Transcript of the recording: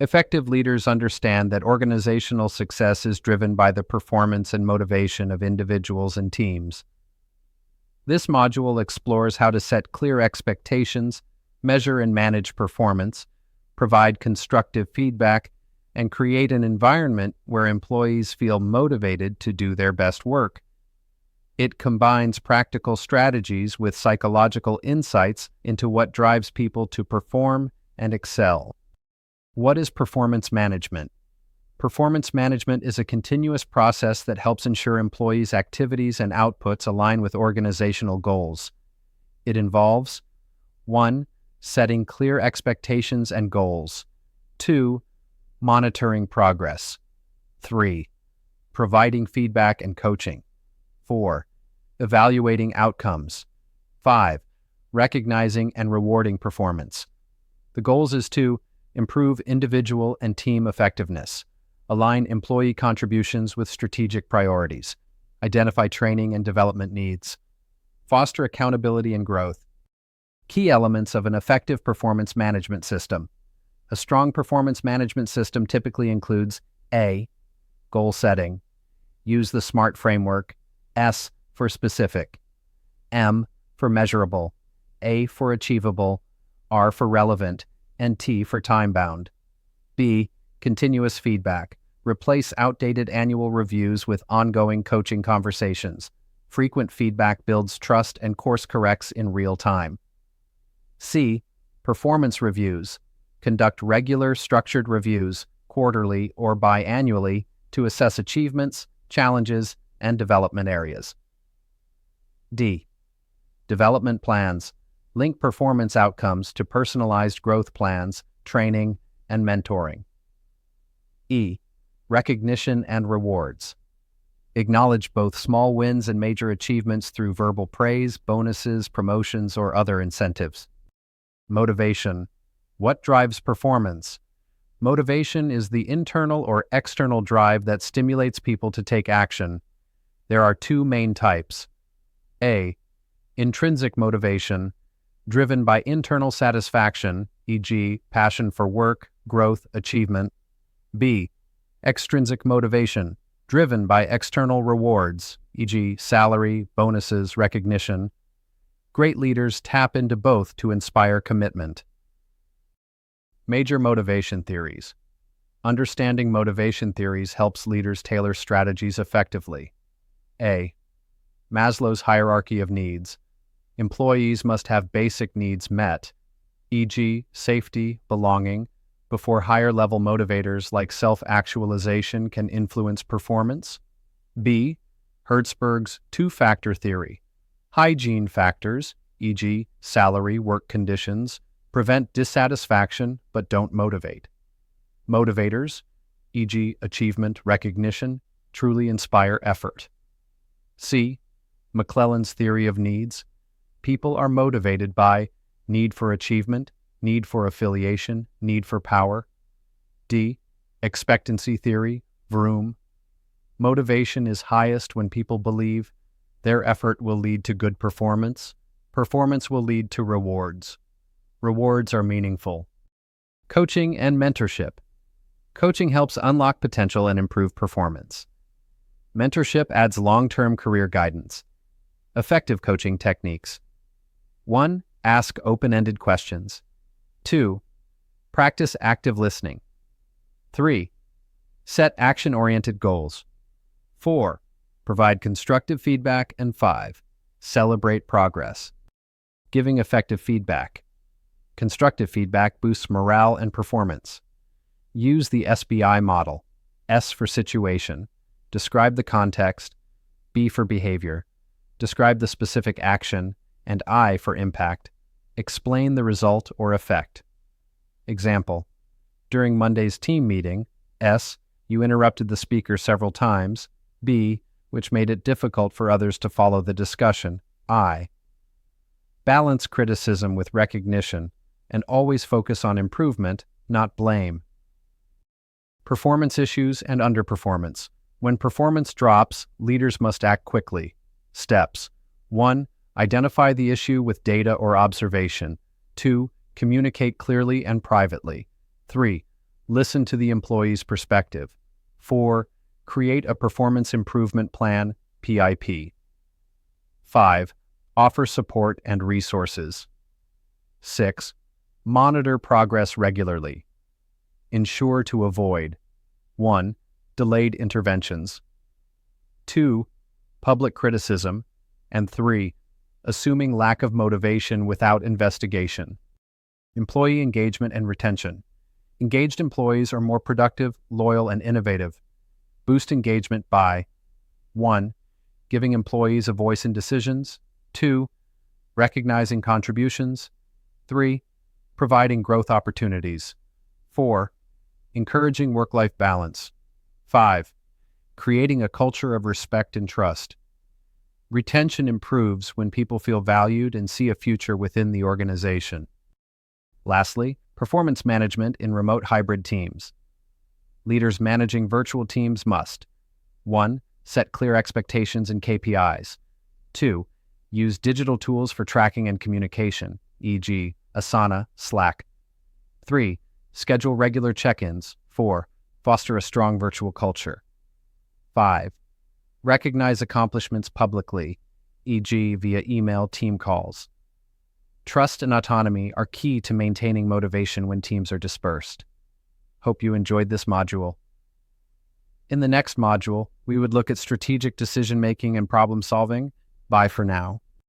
Effective leaders understand that organizational success is driven by the performance and motivation of individuals and teams. This module explores how to set clear expectations, measure and manage performance, provide constructive feedback, and create an environment where employees feel motivated to do their best work. It combines practical strategies with psychological insights into what drives people to perform and excel. What is performance management? Performance management is a continuous process that helps ensure employees' activities and outputs align with organizational goals. It involves 1. Setting clear expectations and goals. 2. Monitoring progress. 3. Providing feedback and coaching. 4. Evaluating outcomes. 5. Recognizing and rewarding performance. The goals is to improve individual and team effectiveness, align employee contributions with strategic priorities, identify training and development needs, foster accountability and growth. Key elements of an effective performance management system. A strong performance management system typically includes A. Goal setting. Use the SMART framework. S for specific. M for measurable. A for achievable. R for relevant. And T for time-bound. B. Continuous feedback. Replace outdated annual reviews with ongoing coaching conversations. Frequent feedback builds trust and course corrects in real time. C. Performance reviews. Conduct regular, structured reviews, quarterly or biannually, to assess achievements, challenges, and development areas. D. Development plans. Link performance outcomes to personalized growth plans, training, and mentoring. E. Recognition and rewards. Acknowledge both small wins and major achievements through verbal praise, bonuses, promotions, or other incentives. Motivation. What drives performance? Motivation is the internal or external drive that stimulates people to take action. There are two main types. A. Intrinsic motivation, driven by internal satisfaction, e.g., passion for work, growth, achievement. B. Extrinsic motivation, driven by external rewards, e.g., salary, bonuses, recognition. Great leaders tap into both to inspire commitment. Major motivation theories. Understanding motivation theories helps leaders tailor strategies effectively. A. Maslow's hierarchy of needs. Employees must have basic needs met, e.g., safety, belonging, before higher-level motivators like self-actualization can influence performance. B. Hertzberg's two-factor theory. Hygiene factors, e.g., salary, work conditions, prevent dissatisfaction but don't motivate. Motivators, e.g., achievement, recognition, truly inspire effort. C. McClelland's theory of needs. People are motivated by need for achievement, need for affiliation, need for power. D. Expectancy theory, Vroom. Motivation is highest when people believe their effort will lead to good performance. Performance will lead to rewards. Rewards are meaningful. Coaching and mentorship. Coaching helps unlock potential and improve performance. Mentorship adds long-term career guidance. Effective coaching techniques. 1. Ask open-ended questions. 2. Practice active listening. 3. Set action-oriented goals. 4. Provide constructive feedback. And 5. Celebrate progress. Giving effective feedback. Constructive feedback boosts morale and performance. Use the SBI model. S for situation. Describe the context. B for behavior. Describe the specific action. And I for impact. Explain the result or effect. Example. During Monday's team meeting, S. You interrupted the speaker several times. B. Which made it difficult for others to follow the discussion. I. Balance criticism with recognition and always focus on improvement, not blame. Performance issues and underperformance. When performance drops, leaders must act quickly. Steps. 1. Identify the issue with data or observation. 2. Communicate clearly and privately. 3. Listen to the employee's perspective. 4. Create a performance improvement plan, PIP. 5. Offer support and resources. 6. Monitor progress regularly. Ensure to avoid 1. Delayed interventions. 2. Public criticism. And 3. Assuming lack of motivation without investigation. Employee engagement and retention. Engaged employees are more productive, loyal, and innovative. Boost engagement by 1. Giving employees a voice in decisions. 2. Recognizing contributions. 3. Providing growth opportunities. 4. Encouraging work-life balance. 5. Creating a culture of respect and trust. Retention improves when people feel valued and see a future within the organization. Lastly, performance management in remote hybrid teams. Leaders managing virtual teams must 1. Set clear expectations and KPIs. 2. Use digital tools for tracking and communication, e.g., Asana, Slack. 3. Schedule regular check-ins. 4. Foster a strong virtual culture. 5. Recognize accomplishments publicly, e.g., via email team calls. Trust and autonomy are key to maintaining motivation when teams are dispersed. Hope you enjoyed this module. In the next module, we would look at strategic decision-making and problem-solving. Bye for now.